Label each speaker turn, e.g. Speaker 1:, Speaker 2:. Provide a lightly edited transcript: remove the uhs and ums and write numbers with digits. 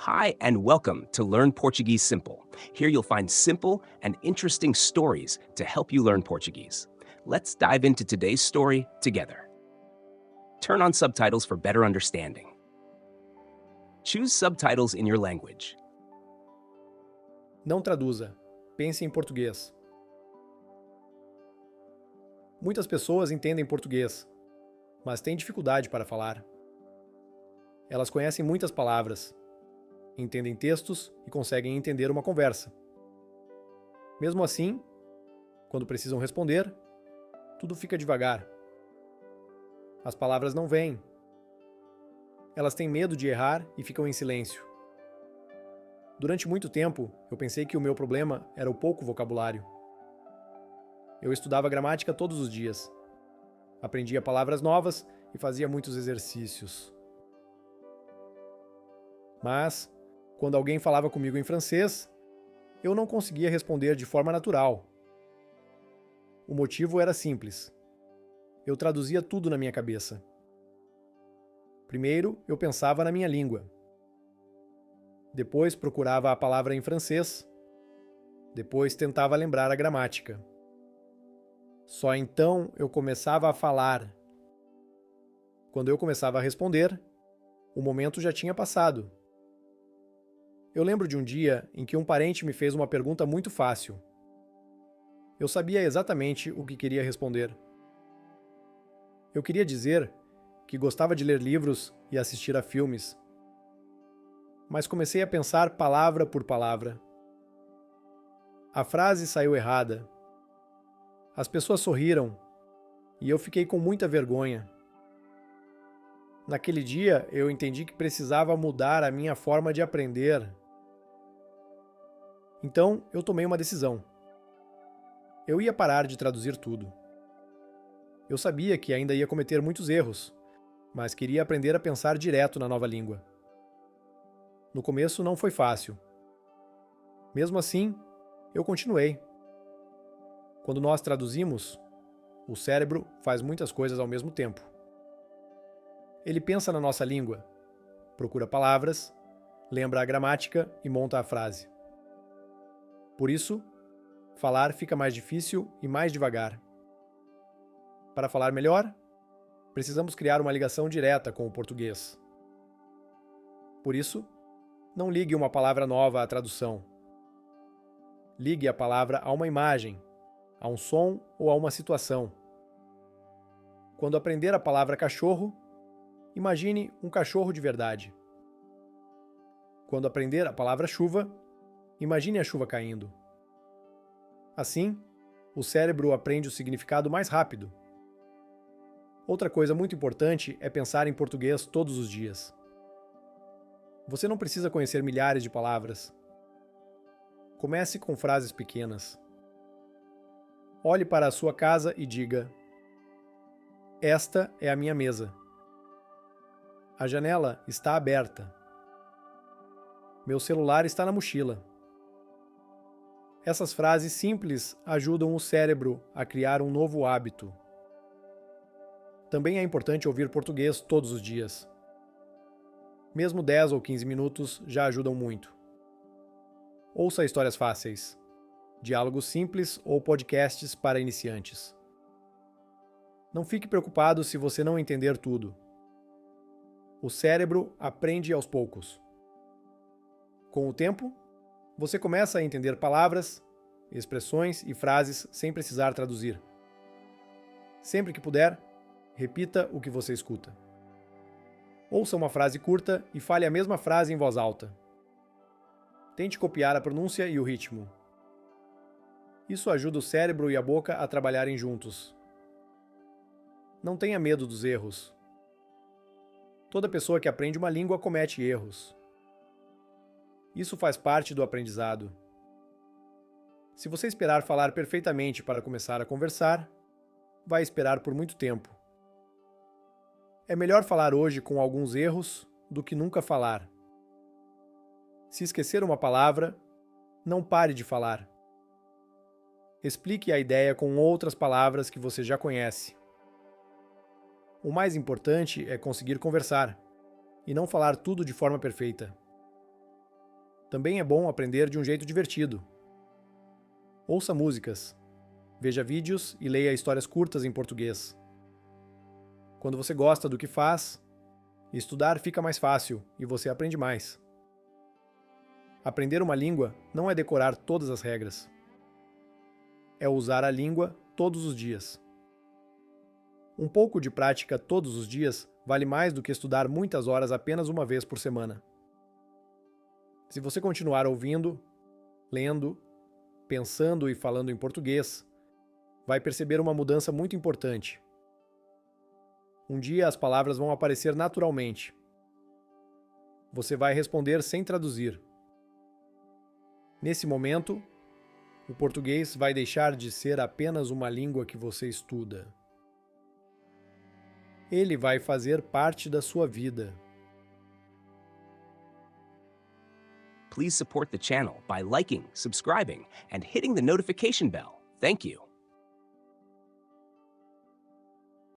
Speaker 1: Hi, and welcome to Learn Portuguese Simple. Here you'll find simple and interesting stories to help you learn Portuguese. Let's dive into today's story together. Turn on subtitles for better understanding. Choose subtitles in your language.
Speaker 2: Não traduza. Pense em português. Muitas pessoas entendem português, mas têm dificuldade para falar. Elas conhecem muitas palavras, entendem textos e conseguem entender uma conversa. Mesmo assim, quando precisam responder, tudo fica devagar. As palavras não vêm. Elas têm medo de errar e ficam em silêncio. Durante muito tempo, eu pensei que o meu problema era o pouco vocabulário. Eu estudava gramática todos os dias. Aprendia palavras novas e fazia muitos exercícios. Mas, quando alguém falava comigo em francês, eu não conseguia responder de forma natural. O motivo era simples. Eu traduzia tudo na minha cabeça. Primeiro, eu pensava na minha língua. Depois procurava a palavra em francês. Depois tentava lembrar a gramática. Só então eu começava a falar. Quando eu começava a responder, o momento já tinha passado. Eu lembro de um dia em que um parente me fez uma pergunta muito fácil. Eu sabia exatamente o que queria responder. Eu queria dizer que gostava de ler livros e assistir a filmes. Mas comecei a pensar palavra por palavra. A frase saiu errada. As pessoas sorriram e eu fiquei com muita vergonha. Naquele dia, eu entendi que precisava mudar a minha forma de aprender. Então, eu tomei uma decisão. Eu ia parar de traduzir tudo. Eu sabia que ainda ia cometer muitos erros, mas queria aprender a pensar direto na nova língua. No começo não foi fácil. Mesmo assim, eu continuei. Quando nós traduzimos, o cérebro faz muitas coisas ao mesmo tempo. Ele pensa na nossa língua, procura palavras, lembra a gramática e monta a frase. Por isso, falar fica mais difícil e mais devagar. Para falar melhor, precisamos criar uma ligação direta com o português. Por isso, não ligue uma palavra nova à tradução. Ligue a palavra a uma imagem, a um som ou a uma situação. Quando aprender a palavra cachorro, imagine um cachorro de verdade. Quando aprender a palavra chuva, imagine a chuva caindo. Assim, o cérebro aprende o significado mais rápido. Outra coisa muito importante é pensar em português todos os dias. Você não precisa conhecer milhares de palavras. Comece com frases pequenas. Olhe para a sua casa e diga: esta é a minha mesa. A janela está aberta. Meu celular está na mochila. Essas frases simples ajudam o cérebro a criar um novo hábito. Também é importante ouvir português todos os dias. Mesmo 10 ou 15 minutos já ajudam muito. Ouça histórias fáceis, diálogos simples ou podcasts para iniciantes. Não fique preocupado se você não entender tudo. O cérebro aprende aos poucos. Com o tempo, você começa a entender palavras, expressões e frases sem precisar traduzir. Sempre que puder, repita o que você escuta. Ouça uma frase curta e fale a mesma frase em voz alta. Tente copiar a pronúncia e o ritmo. Isso ajuda o cérebro e a boca a trabalharem juntos. Não tenha medo dos erros. Toda pessoa que aprende uma língua comete erros. Isso faz parte do aprendizado. Se você esperar falar perfeitamente para começar a conversar, vai esperar por muito tempo. É melhor falar hoje com alguns erros do que nunca falar. Se esquecer uma palavra, não pare de falar. Explique a ideia com outras palavras que você já conhece. O mais importante é conseguir conversar, e não falar tudo de forma perfeita. Também é bom aprender de um jeito divertido. Ouça músicas, veja vídeos e leia histórias curtas em português. Quando você gosta do que faz, estudar fica mais fácil e você aprende mais. Aprender uma língua não é decorar todas as regras. É usar a língua todos os dias. Um pouco de prática todos os dias vale mais do que estudar muitas horas apenas uma vez por semana. Se você continuar ouvindo, lendo, pensando e falando em português, vai perceber uma mudança muito importante. Um dia as palavras vão aparecer naturalmente. Você vai responder sem traduzir. Nesse momento, o português vai deixar de ser apenas uma língua que você estuda. Ele vai fazer parte da sua vida.
Speaker 1: Please support the channel by liking, subscribing, and hitting the notification bell. Thank you.